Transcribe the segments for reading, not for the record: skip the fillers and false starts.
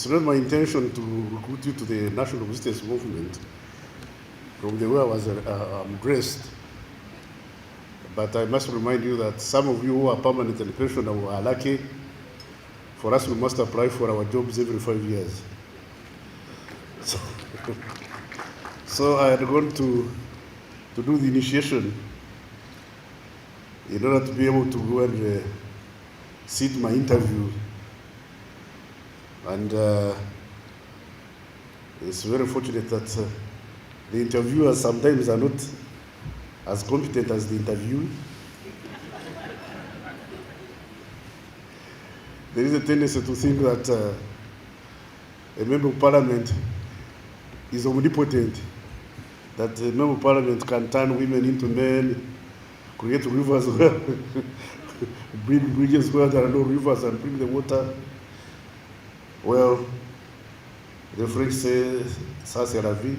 It's not my intention to recruit you to the national resistance movement from the way I was dressed. But I must remind you that some of you who are permanent and pensionable are lucky. For us, we must apply for our jobs every 5 years. So I had gone to do the initiation in order to be able to go and sit my interview. And it's very fortunate that the interviewers sometimes are not as competent as the interviewee. There is a tendency to think that a member of parliament is omnipotent, that a member of parliament can turn women into men, create rivers, build bridges where there are no rivers and bring the water. Well, the French say, ça c'est la vie.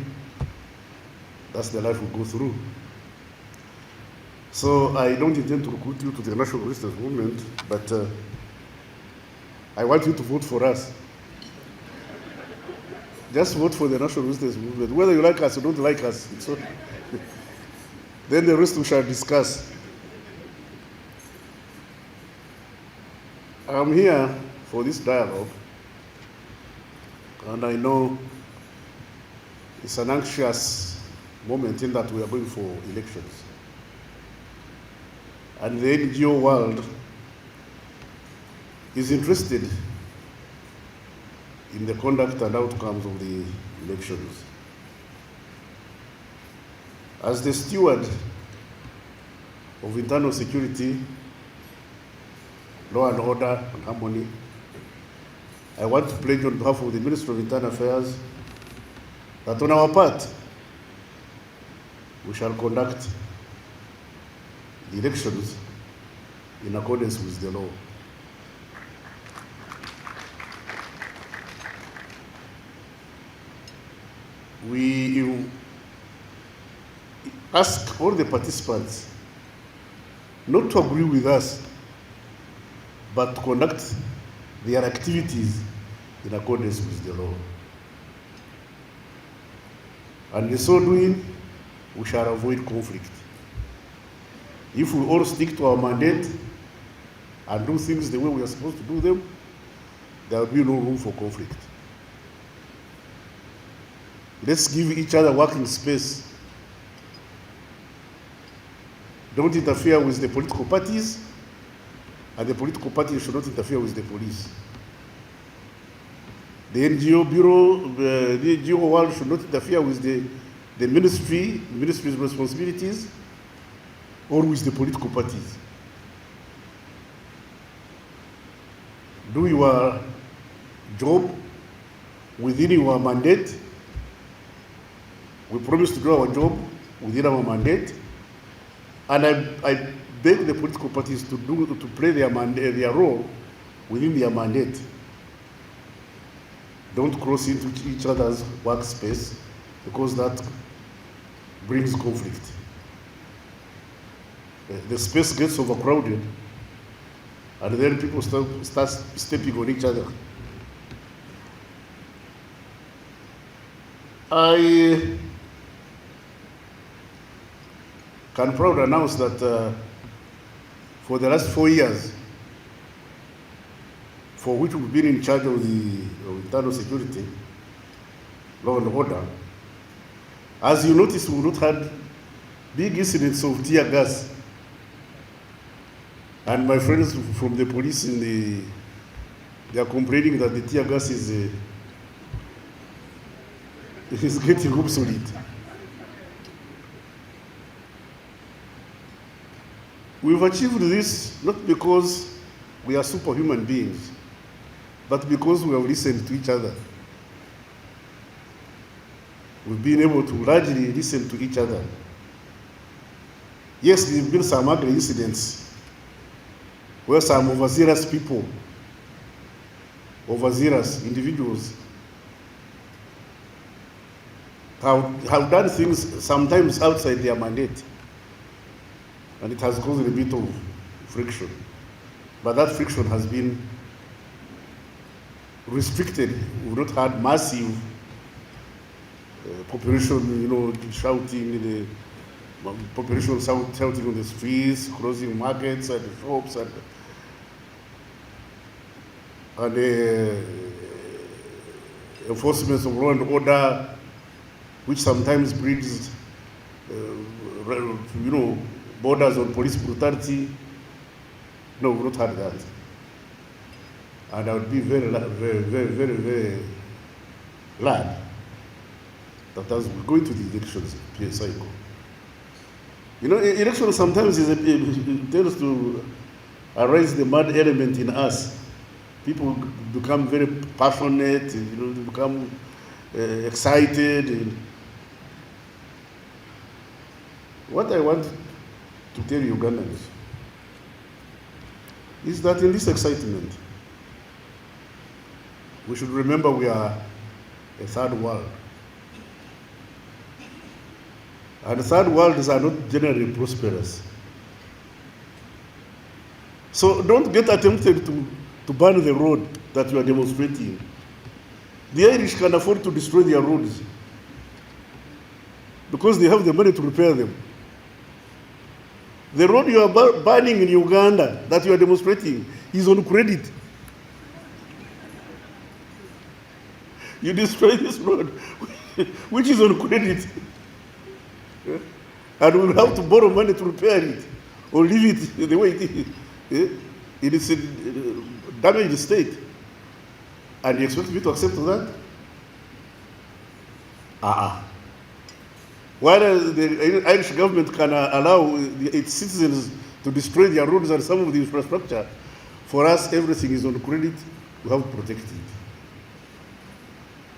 That's the life we go through. So I don't intend to recruit you to the national resistance movement, but I want you to vote for us. Just vote for the national resistance movement. Whether you like us or don't like us, it's okay. Then the rest we shall discuss. I'm here for this dialogue, and I know it's an anxious moment in that we are going for elections. And the NGO world is interested in the conduct and outcomes of the elections. As the steward of internal security, law and order and harmony, I want to pledge on behalf of the Ministry of Internal Affairs that on our part, we shall conduct the elections in accordance with the law. We ask all the participants not to agree with us, but to conduct their activities in accordance with the law. And in so doing, we shall avoid conflict. If we all stick to our mandate and do things the way we are supposed to do them, there will be no room for conflict. Let's give each other working space. Don't interfere with the political parties, and the political parties should not interfere with the police. The NGO bureau, the NGO world should not interfere with the ministry's responsibilities, or with the political parties. Do your job within your mandate. We promise to do our job within our mandate, and I beg the political parties to play their role within their mandate. Don't cross into each other's workspace, because that brings conflict. The space gets overcrowded, and then people start stepping on each other. I can proudly announce that for the last 4 years, for which we've been in charge of the internal security, law and order, as you notice, we've not had big incidents of tear gas. And my friends from the police they are complaining that the tear gas is getting obsolete. We've achieved this not because we are superhuman beings, but because we have listened to each other. We've been able to largely listen to each other. Yes, there have been some ugly incidents where some overzealous people, overzealous individuals, have done things sometimes outside their mandate, and it has caused a bit of friction. But that friction has been restricted. We've not had massive population, shouting, the population shouting on the streets, closing markets and shops, and enforcement of law and order, which sometimes breeds, borders on police brutality. No, we've not had that. And I would be very, very, very, very, very glad that as we go into the elections cycle. Election sometimes it tends to arise the mad element in us. People become very passionate, they become excited. And what I want to tell Ugandans is that in this excitement, we should remember we are a third world. And the third worlds are not generally prosperous. So don't get attempted to burn the road that you are demonstrating. The Irish can afford to destroy their roads because they have the money to repair them. The road you are burning in Uganda that you are demonstrating is on credit. You destroy this road, which is on credit. And we'll have to borrow money to repair it or leave it the way it is. It is a damaged state. And you expect me to accept that? While the Irish government can allow its citizens to destroy their roads and some of the infrastructure, for us everything is on credit, we have to protect it.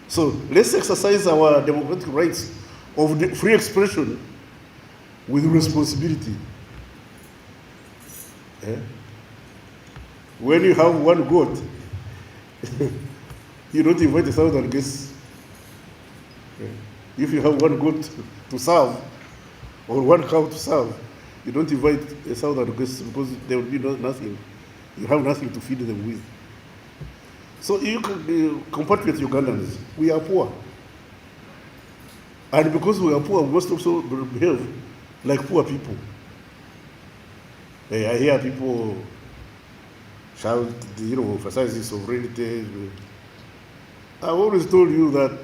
So let's exercise our democratic rights of free expression with responsibility. When you have one goat, you don't invite 1,000 guests. If you have one goat to serve, or one cow to serve, you don't invite 1,000 guests because there will be nothing. You have nothing to feed them with. So you can compatriot Ugandans, we are poor. And because we are poor, we must also behave like poor people. I hear people shout, emphasizing sovereignty. I've always told you that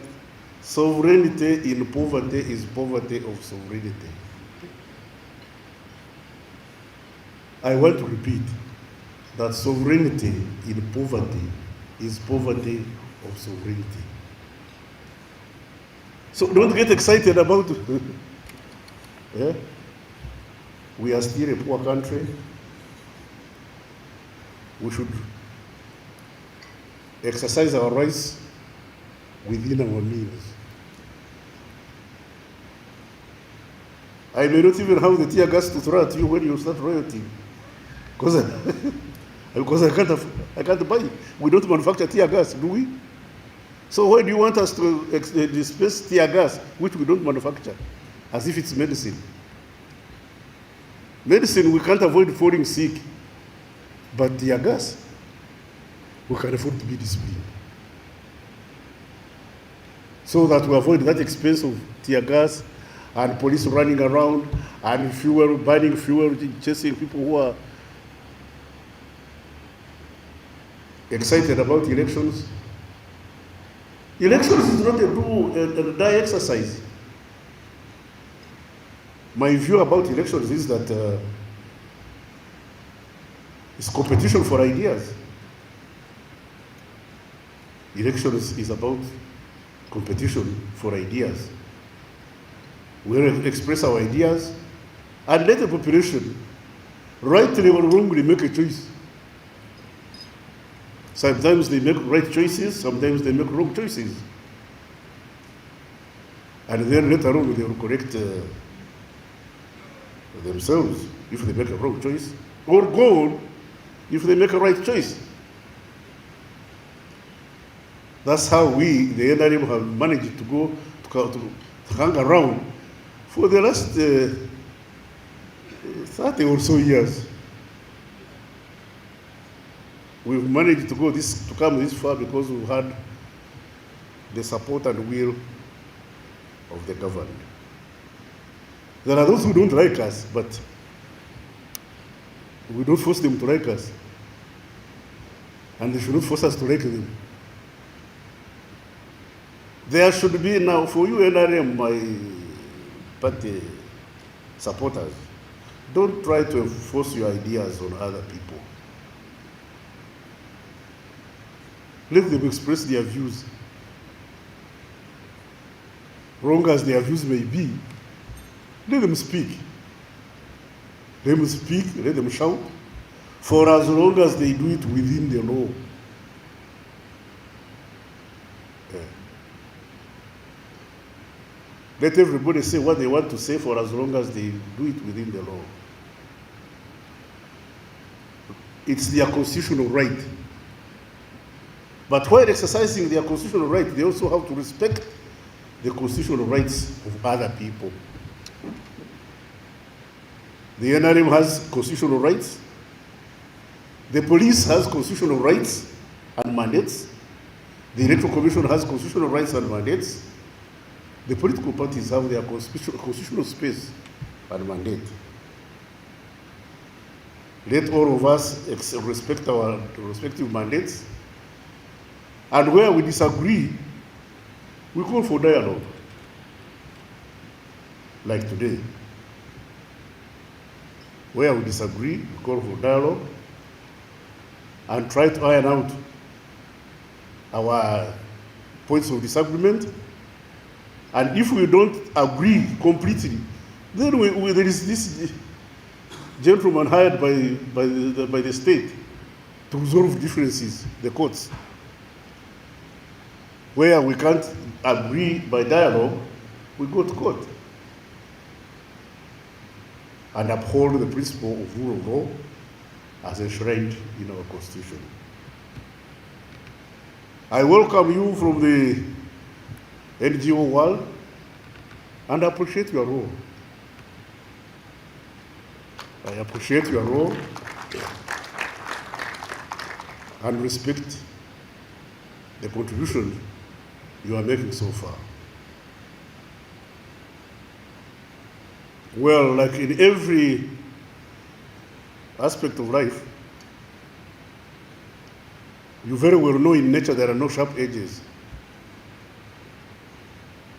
sovereignty in poverty is poverty of sovereignty. I want to repeat that sovereignty in poverty is poverty of sovereignty. So don't get excited about it. We are still a poor country. We should exercise our rights within our means. I may not even have the tear gas to throw at you when you start rioting, because I can't buy it. We don't manufacture tear gas, do we? So why do you want us to dispense tear gas, which we don't manufacture, as if it's medicine? Medicine, we can't avoid falling sick, but tear gas, we can afford to be disciplined. So that we avoid that expense of tear gas and police running around and fuel, burning fuel, chasing people who are excited about elections. Elections is not a do and die exercise. My view about elections is that it's competition for ideas. Elections is about competition for ideas. We express our ideas and let the population, rightly or wrongly, make a choice. Sometimes they make right choices, sometimes they make wrong choices. And then later on they will correct themselves if they make a wrong choice, or go on if they make a right choice. That's how we, the NRM, have managed to go to hang around for the last 30 or so years. We've managed to come this far because we've had the support and will of the government. There are those who don't like us, but we don't force them to like us. And they should not force us to like them. There should be now, for you NRM, my party supporters, don't try to enforce your ideas on other people. Let them express their views. Wrong as their views may be, let them speak. Let them speak, let them shout, for as long as they do it within the law. Let everybody say what they want to say for as long as they do it within the law. It's their constitutional right. But while exercising their constitutional right, they also have to respect the constitutional rights of other people. The NRM has constitutional rights. The police has constitutional rights and mandates. The Electoral Commission has constitutional rights and mandates. The political parties have their constitutional space and mandate. Let all of us respect our respective mandates. And where we disagree, we call for dialogue. Like today. Where we disagree, we call for dialogue and try to iron out our points of disagreement. And if we don't agree completely, then there is this gentleman hired by the state to resolve differences, the courts. Where we can't agree by dialogue, we go to court and uphold the principle of rule of law as enshrined in our Constitution. I welcome you from the NGO world and appreciate your role. I appreciate your role and respect the contribution you are making so far. Well, like in every aspect of life, you very well know in nature there are no sharp edges.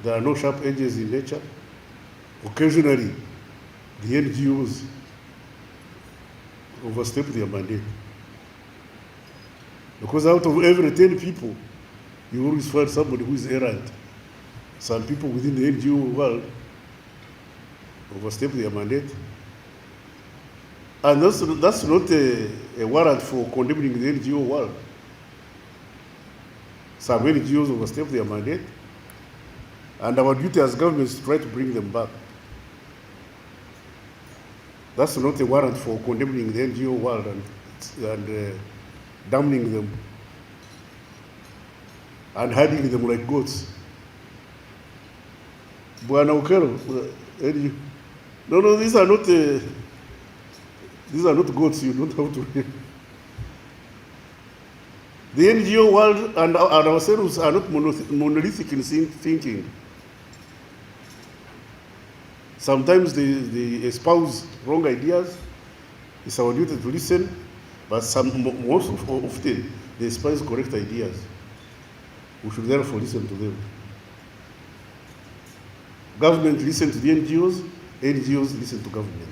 There are no sharp edges in nature. Occasionally, the NGOs overstep their mandate. Because out of every 10 people, you always find somebody who is errant. Some people within the NGO world overstep their mandate. And that's not a warrant for condemning the NGO world. Some NGOs overstep their mandate. And our duty as government is to try to bring them back. That's not a warrant for condemning the NGO world and damning them and hiding them like goats. Bwana Ukero, no, these are not goats. You don't have to. The NGO world and ourselves are not monolithic in thinking. Sometimes they espouse wrong ideas. It's our duty to listen, but most often they espouse correct ideas. We should therefore listen to them. Government listen to the NGOs, NGOs listen to government.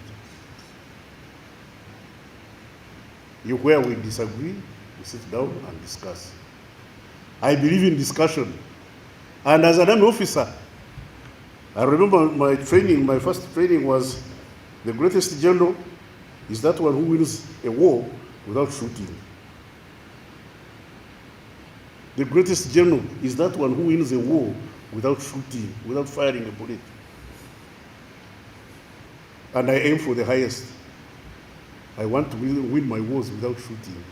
Where we disagree, we sit down and discuss. I believe in discussion. And as an army officer, I remember my first training was the greatest general is that one who wins a war without shooting. The greatest general is that one who wins a war without shooting, without firing a bullet. And I aim for the highest. I want to win my wars without shooting.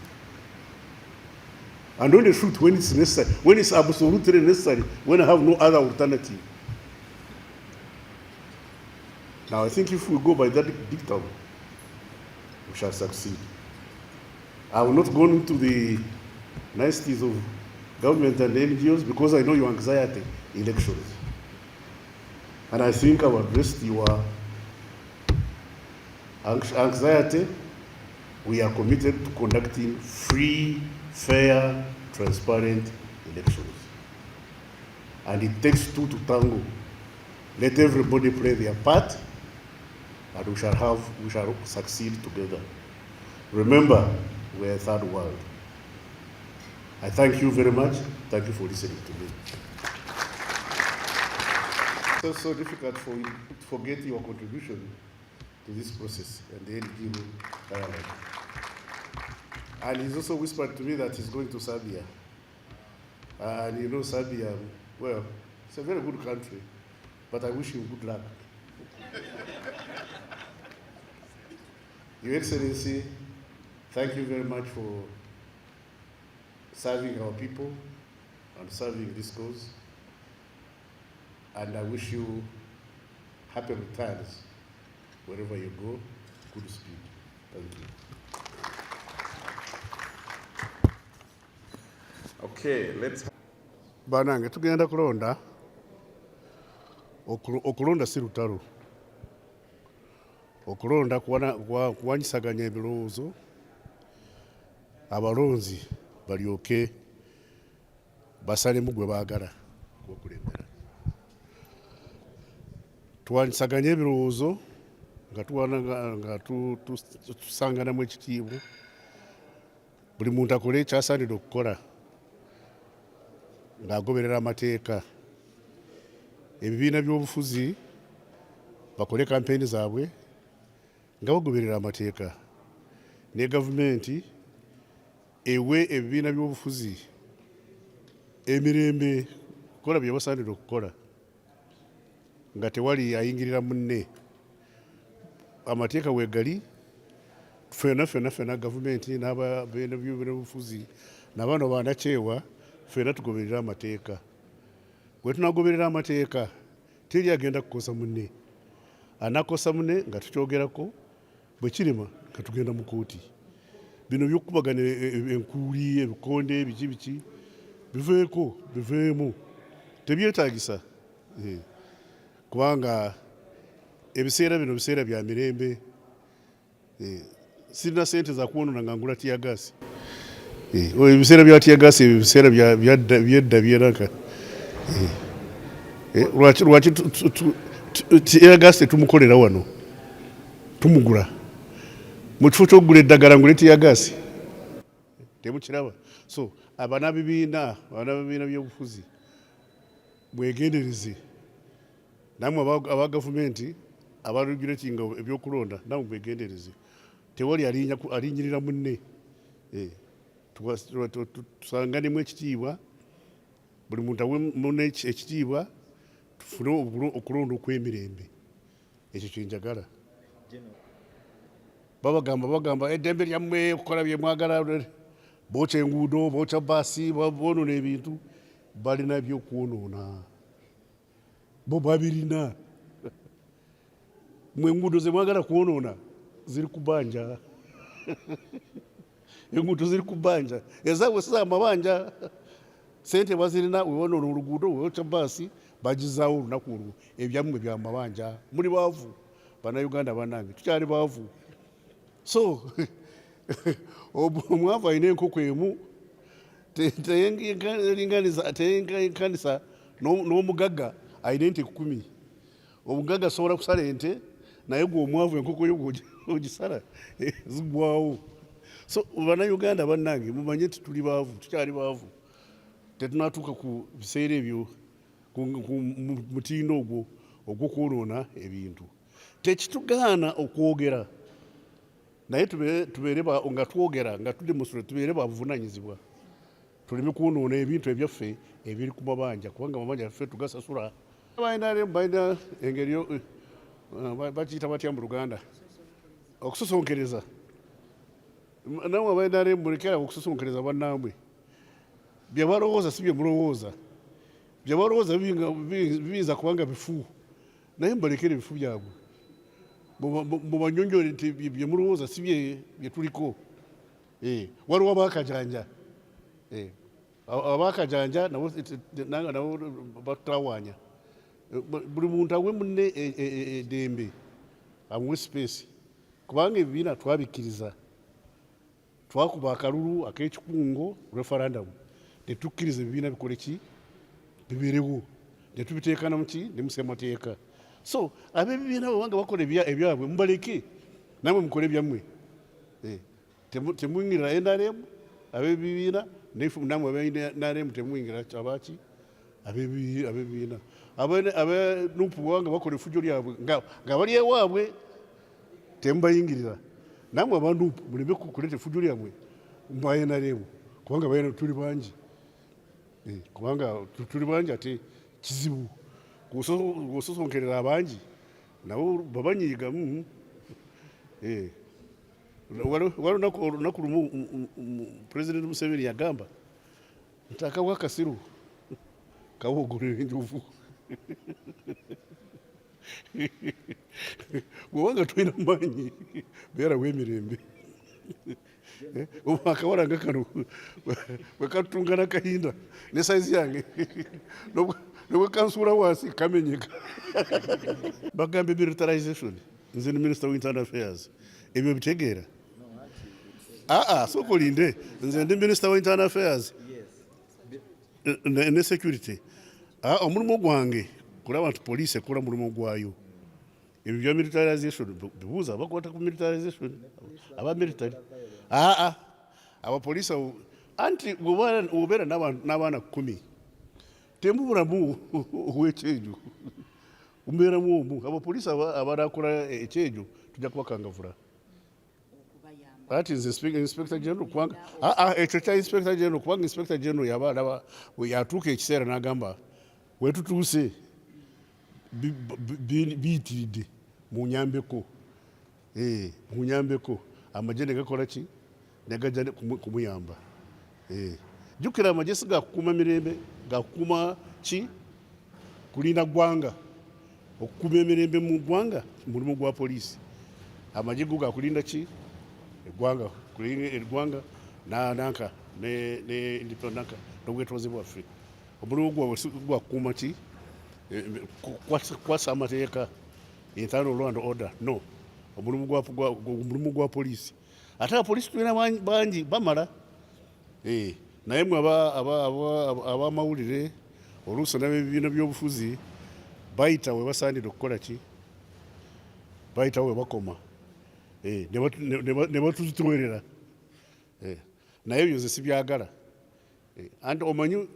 And only shoot when it's necessary, when it's absolutely necessary, when I have no other alternative. Now, I think if we go by that dictum, we shall succeed. I will not go into the niceties of government and NGOs because I know your anxiety elections. And I think I will address your anxiety. We are committed to conducting free, fair, transparent elections. And it takes two to tango. Let everybody play their part, and we shall succeed together. Remember, we're a third world. I thank you very much. Thank you for listening to me. It's so difficult for you to forget your contribution to this process and the NGO dialogue. And he's also whispered to me that he's going to Serbia. And you know Serbia, well, it's a very good country, but I wish you good luck. Your Excellency, thank you very much for serving our people and serving this cause. And I wish you happy returns wherever you go. Good speed. Thank you. Okay, let's. Banange tugenda kulonda okulonda si lutalo. Okulonda kuwanyisaganya ebirowoozo abalonzi balyoke basalemu gwe baagala okukulembera. Tuwanyisaganye ebirowoozo nga tusanganamu ekitiibwa. Buli muntu akole ekyasaanidde okukola ng'agoberera amateeka. Ebibiina by'obufuzi bakole kampeyini zaabwe nga bagoberera amateeka. Ne gavumenti ewe ebibiina by'obufuzi emirembe kukola bye basaanidde okukola nga tewali ayingirira munne. Amateeka weegali, ffenna gavumenti n'ababiina by'obufuzi n'abaana banakyewa ffenna tugoberera amateeka. Bwe tunagoberera amateeka teri agenda kukosa munne. Anakosa munne nga tukyogerako, bwe kirema nga tugenda mu kooti. Bino by'okukubagana enkuuli, ebikonde, biki biveeko, biveemu. Tebyetaagisa. Kubanga ebiseera bino biseera bya mirembe. Sirina ssente za kuwonona nga ngula tiyagaasi. Ebiseera bya tiyagaasi ebyo biseera byedda byeraka. Lwaki tiyagaasi tetumukolera wano? Tumugula. Mu kifo ky'okugula eddagala ngule tiyagaasi. Temukiraba. So abanabibiina by'obufuzi mwegendereze. Namwe aba gavumenti abaregulatinga ebyokulonda namwe mwegendereze. Tewali alinyirira munne. Tusanganemu ekitiibwa, buli muntu awe munne ekitiibwa, tufune okulonda okw'emirembe. Ekyo kyenjagala. Bagamba eddembe lyammwe okukola bye mwagala, bookya enguudo, bookya baasi, boonona ebintu. Balina by'okwonoona. Bo babirina. Mwe enguudo ze mwagala kwonoona ziri ku bbanja. Enguudo ziri ku bbanja. Ezaabwe si z'amabanja. Ssente bazirina, wewonoona oluguudo, wewookya baasi, bagizaawo olunaku olwo. Ebyammwe bya mabanja. Muli baavu. Bannayuganda bannange, tukyali baavu. So, omwavu alina enkoko emu, teyenkanisa n'omugagga alina ente 10. Omugagga asobola kusala ente, naye gwe omwavu enkoko yo bw'ogisala zigwawo. So, bannayuganda bannange, mumanye nti tuli baavu, tukyali baavu. Tetunatuuka ku biseera ebyo, ku mutindo ogwo ogw'okwonoona ebintu. Tekitugaana okwogera. Naye tubeere nga twogera nga tudemonstrate tubeere babuvunaanyizibwa. Tuleme kwonoona ebintu ebyaffe ebiri ku mabanja kubanga amabanja yaffe tugasasula. Balina engeri bakiyita batya mu Luganda? Okusosonkereza. Namwe abalina mulekera okusosonkereza bannamwe. Bye balowooza si bye mulowooza. Bye balowooza biyinza kubanga bifu. Naye mbalekere ebifu byabwe. Mubanyonjole nti bye mulowooza si bye tuliko. waliwo abakajanja abakajanja nabo batawanya buli muntu awe munne eddembe amuwe space kubanga ebibiina twabikkiriza twakuba akalulu ak'ekikungo referendum netukkiriza ebibiina bikole ki bibeerewo netubiteeka namuki ne musemateeka so ab'ebibiina bwebanga bakola ebyabwe mubaleke namwe mukole ebyammwe temuyingira NRM ab'ebibiina namwe NRM temuyingira abaki ab'ebibiina abenupu bwebanga bakola effujjo lyabwe nga bali ewaabwe temubayingirira namwe abandupu muleme kuleeta effujjo lyammwe mu NRM kubanga tuli bangi kubanga tuli bangi ate kizibu gososonkerera abangi nabo babanyiiga olunaku lumu President Museveni yagamba nti akawa akasiru kawogolera enjovu bwobanga tulina maanyi beerawo emirembe akawala nga kano bwekatungana Kahinda ne saizi yange nobwekansuula wansi kamenyeka bagamba militarization nze ni Minister of Internal Affairs ebyo bitegeera sooka olinde nze ndi Minister of Internal Affairs ne security omulimu gwange kulaba nti poliisi ekola mulimu gwayo ebyo bya militarization bibuuza abakwata ku militarization abamilitary abapoliisi anti obeera n'abaana 10 temubulamu ow'ekyejo mubeeramu omu abapoliisi abanakola ekyejo tujja kubakangavula ati nze inspector general kubanga ekyo kya inspector general kubanga inspector general yaba yatuuka ekiseera n'agamba wetutuuse biyitiridde munyambeko amagye ne gakola ki negajja kumuyamba jjukira amagye si gakukuuma mirembe gakukuuma ki kulinda ggwanga okukuuma emirembe mu ggwanga mulimu gwa poliisi amagye go gakulinda ki eggwanga nanka nanka n'obwetowaze bwaffe omulimu gwabwe gwakukuuma ki kwasa amateeka internal law and order no omulimu gwa poliisi ate abapoliisi tulina bangi bamala naye mwe abamawulire oluusi n'ebibiina by'obufuzi bayita we basaanire okukola ki bayitawo we bakoma ne batuzitwerera naye ebyo nze sibyagala anti omanyi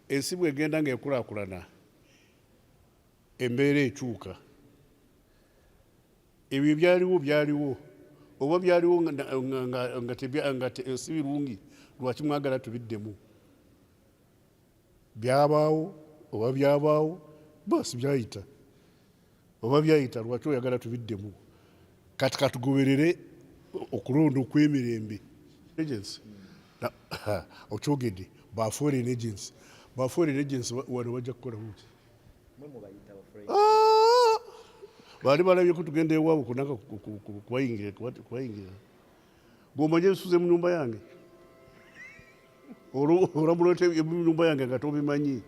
ensi bwegenda ng'ekulaakulana embeera ekyuka ebyo byaliwo oba byaliwo nga si birungi lwaki mwagala tubiddemu byabaawo oba byabaawo basi byayita oba byayita lwaki oyagala tubiddemu kati katugoberere okulonda okw'emirembe agency okyogedde foreign agency wano bajja kukola buki baali balabye ko tugenda ewaabwe kunaka kubayingira gomanye ebisuze mu nyumba yange olamuleeta mu nyumba yange nga tobimanyi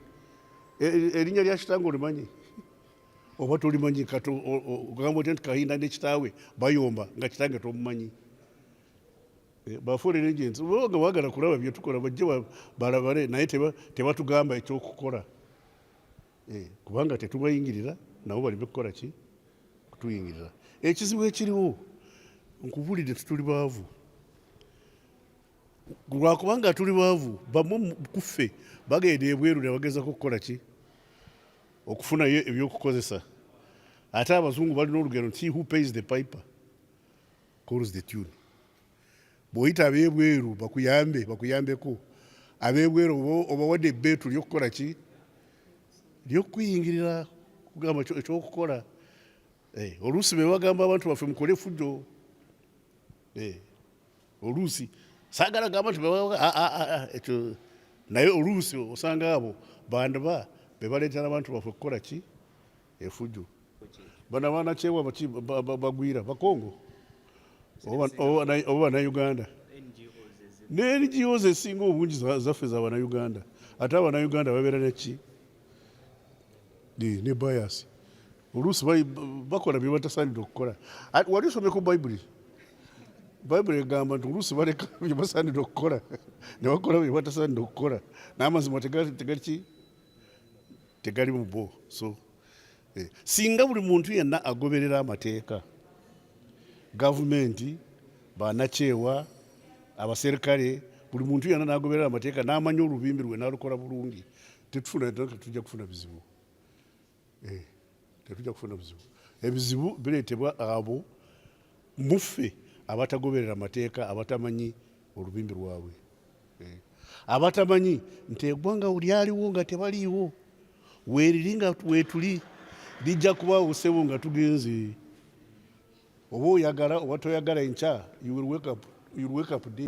erinnya lya kitange olimanyi oba tolimanyi ogamba otya nti Kahinda ne kitaawe bayomba nga kitange tomumanyi baforeign agents nga baagala kulaba bye tukola bajje balabale naye tebatugamba ekyokukola kubanga tetubayingirira nabo balime kukola ki kutuyingirira ekizibu ekiriwo nkubulidde tutuli baavu lwakubanga tuli baavu bamu kuffe bagenda ebweru ne bagezako okukola ki okufunayo ebyokukozesa ate abazungu balina olugero nti who pays the piper calls the tune bw'oyita ab'ebweru bakuyambeko ab'ebweru obawadde ebbeetu ly'okukola ki ly'okuyingirira kugamba ekyokukola oluusi be bagamba abantu baffe mukole effujjo oluusi saagala gamba nti ekyo naye oluusi osanga abo bandaba be baleetera abantu baffe kukola ki effujjo bano abaana kyewa bagwira bakongo oba Uganda n'NGOs esinga obungi zaffe z'Abannayuganda ate Abannayuganda babeera neki ne bias oluusi bakola bye batasaanidde okukola. Wali osomye ku Bayibuli egamba nti oluusi baleka bye basaanidde okukola ne bakola bye batasaanidde okukola n'amazima tegali mu bo. So singa buli muntu yenna agoberera amateeka, gavumenti, bannakyewa, abaserikale, buli muntu yenna n'agoberera amateeka n'amanya olubimbi lwe n'alukola bulungi, tetujja kufuna bizibu. Tetujja kufuna bizibu. Ebizibu bireetebwa abo muffe abatagoberera amateeka, abatamanyi olubimbi lwabwe, abatamanyi nti eggwanga lyaliwo nga tebaliiwo, weeriri nga weetuli lijja kubaawo ssebo nga tugenze. Oba oyagala oba toyagala enkya, you will wake up day.